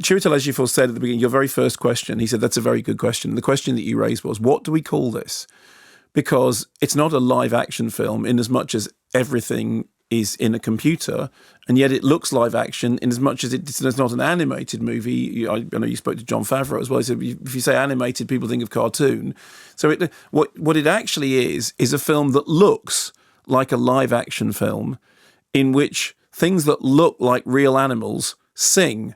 Chiwetel Ejiofor said at the beginning, your very first question, he said, that's a very good question. The question that you raised was, what do we call this? Because it's not a live action film in as much as everything is in a computer, and yet it looks live action in as much as it's not an animated movie. I know you spoke to Jon Favreau as well. He said, if you say animated, people think of cartoon. So what it actually is a film that looks like a live action film in which things that look like real animals sing,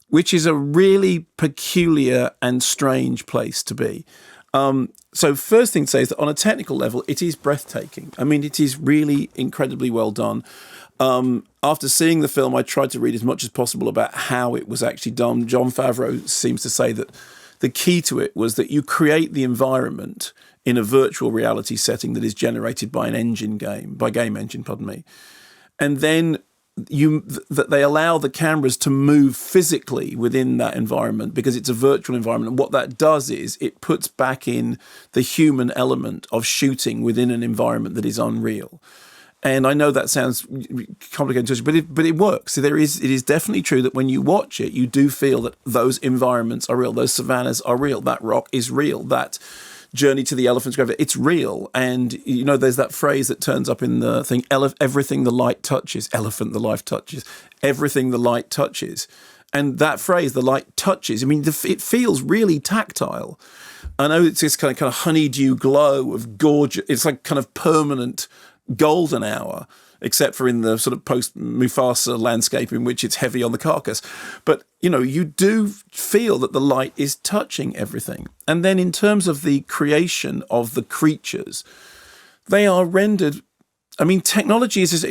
which is a really peculiar and strange place to be. So first thing to say is that on a technical level, it is breathtaking. I mean, it is really incredibly well done. After seeing the film, I tried to read as much as possible about how it was actually done. Jon Favreau seems to say that the key to it was that you create the environment in a virtual reality setting that is generated by game engine, and then that they allow the cameras to move physically within that environment because it's a virtual environment. And what that does is it puts back in the human element of shooting within an environment that is unreal. And I know that sounds complicated, but it works. It is definitely true that when you watch it, you do feel that those environments are real. Those savannas are real. That rock is real. That journey to the elephant's grave, it's real. And, you know, there's that phrase that turns up in the thing, everything the light touches, elephant the life touches, everything the light touches. And that phrase, the light touches, I mean, it feels really tactile. I know it's this kind of honeydew glow of gorgeous, it's like kind of permanent golden hour, except for in the sort of post-Mufasa landscape in which it's heavy on the carcass. But, you know, you do feel that the light is touching everything. And then in terms of the creation of the creatures, they are rendered... I mean, technology is...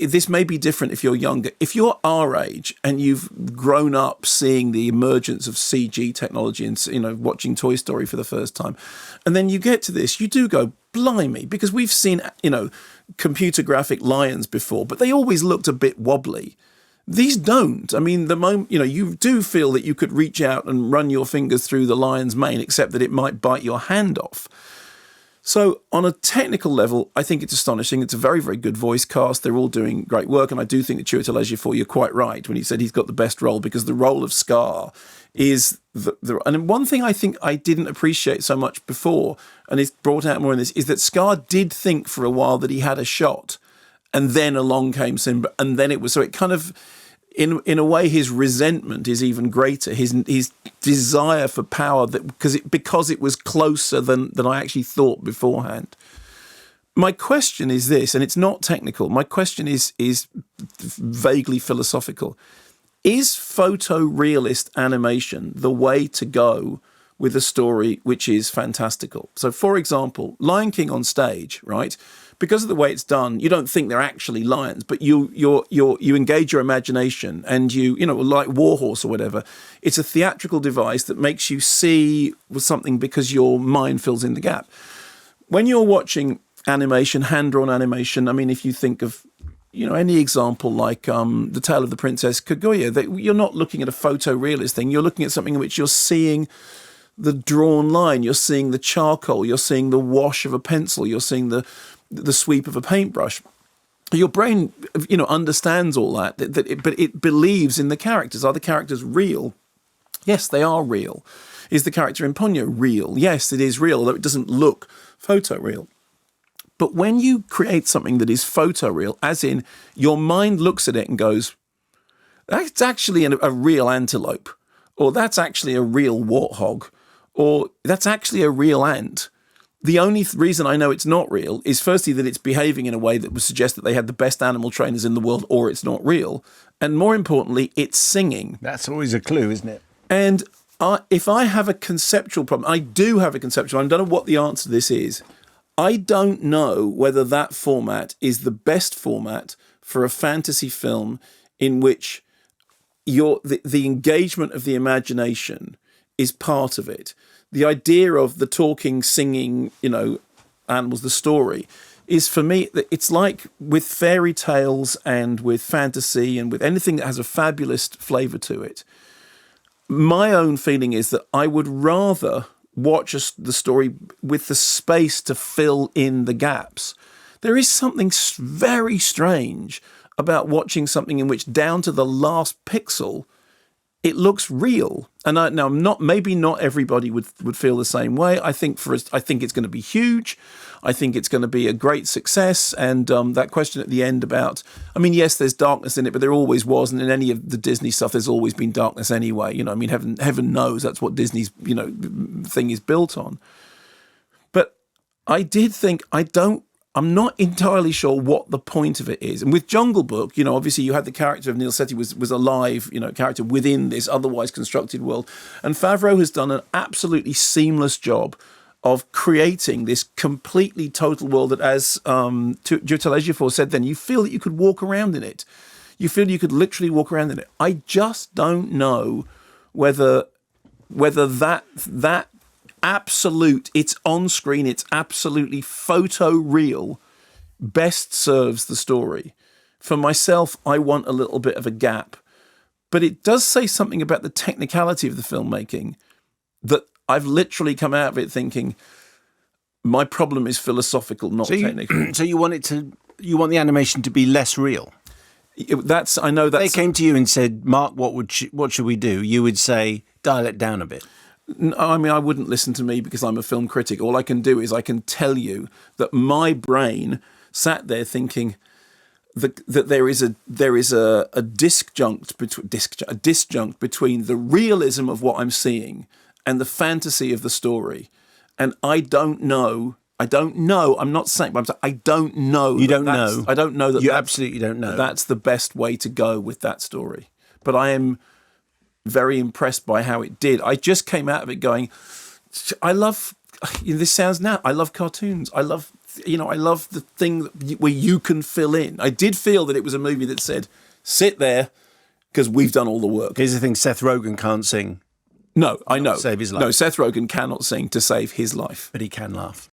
This may be different if you're younger. If you're our age and you've grown up seeing the emergence of CG technology and, you know, watching Toy Story for the first time, and then you get to this, you do go, blimey, because we've seen, you know, computer graphic lions before, but they always looked a bit wobbly. These don't. I mean, the moment, you know, you do feel that you could reach out and run your fingers through the lion's mane, except that it might bite your hand off. So on a technical level, I think it's astonishing. It's a very, very good voice cast. They're all doing great work. And I do think that Chiwetel Ejiofor, you're quite right when he said he's got the best role, because the role of Scar is and one thing I think I didn't appreciate so much before, and it's brought out more in this, is that Scar did think for a while that he had a shot, and then along came Simba, and then it was, so it kind of, in a way, his resentment is even greater. His desire for power, that because it was closer than I actually thought beforehand. My question is this, and it's not technical. My question is vaguely philosophical. Is photorealist animation the way to go with a story which is fantastical? So, for example, Lion King on stage, right? Because of the way it's done, you don't think they're actually lions, but you engage your imagination, and you know, like Warhorse or whatever. It's a theatrical device that makes you see something because your mind fills in the gap. When you're watching animation, hand-drawn animation, I mean, if you think of, you know, any example like The Tale of the Princess Kaguya, you're not looking at a photorealist thing. You're looking at something in which you're seeing the drawn line, you're seeing the charcoal, you're seeing the wash of a pencil, you're seeing the sweep of a paintbrush. Your brain, you know, understands all that, but it believes in the characters. Are the characters real? Yes, they are real. Is the character in Ponyo real? Yes, it is real, although it doesn't look photoreal. But when you create something that is photoreal, as in your mind looks at it and goes, that's actually a real antelope, or that's actually a real warthog, or that's actually a real ant. The only reason I know it's not real is firstly that it's behaving in a way that would suggest that they had the best animal trainers in the world, or it's not real. And more importantly, it's singing. That's always a clue, isn't it? And if I have a conceptual problem, I do have a conceptual, I don't know what the answer to this is. I don't know whether that format is the best format for a fantasy film in which the engagement of the imagination is part of it. The idea of the talking, singing, you know, animals, the story, is for me, it's like with fairy tales and with fantasy and with anything that has a fabulous flavour to it. My own feeling is that I would rather watch the story with the space to fill in the gaps. There is something very strange about watching something in which, down to the last pixel, it looks real. And now, maybe not everybody would feel the same way. I think I think it's going to be huge. I think it's going to be a great success. And that question at the end about, I mean, yes, there's darkness in it, but there always was. And in any of the Disney stuff, there's always been darkness anyway. I mean, heaven knows that's what Disney's, thing is built on. But I did think, I'm not entirely sure what the point of it is. And with Jungle Book, obviously you had the character of Neil Sethi was a live, character within this otherwise constructed world. And Favreau has done an absolutely seamless job of creating this completely total world that, as Ejiofor said then, you feel that you could walk around in it. You feel you could literally walk around in it. I just don't know whether that absolute, it's on screen, it's absolutely photo real, best serves the story. For myself, I want a little bit of a gap, but it does say something about the technicality of the filmmaking that I've literally come out of it thinking my problem is philosophical, not technical. So you want the animation to be less real? I know that's. They came to you and said, Mark, what should we do? You would say, dial it down a bit. I mean, I wouldn't listen to me because I'm a film critic. All I can do is I can tell you that my brain sat there thinking that there is a disjunct between the realism of what I'm seeing and the fantasy of the story. And I don't know. I'm not saying, but I'm saying I don't know. You don't know. I don't know that. You absolutely don't know. That's the best way to go with that story. But I am very impressed by how it did. I just came out of it going, I love, this sounds now, I love cartoons. I love the thing where you can fill in. I did feel that it was a movie that said, sit there because we've done all the work. Here's the thing, Seth Rogen can't sing. No, I know. Save his life. No, Seth Rogen cannot sing to save his life. But he can laugh.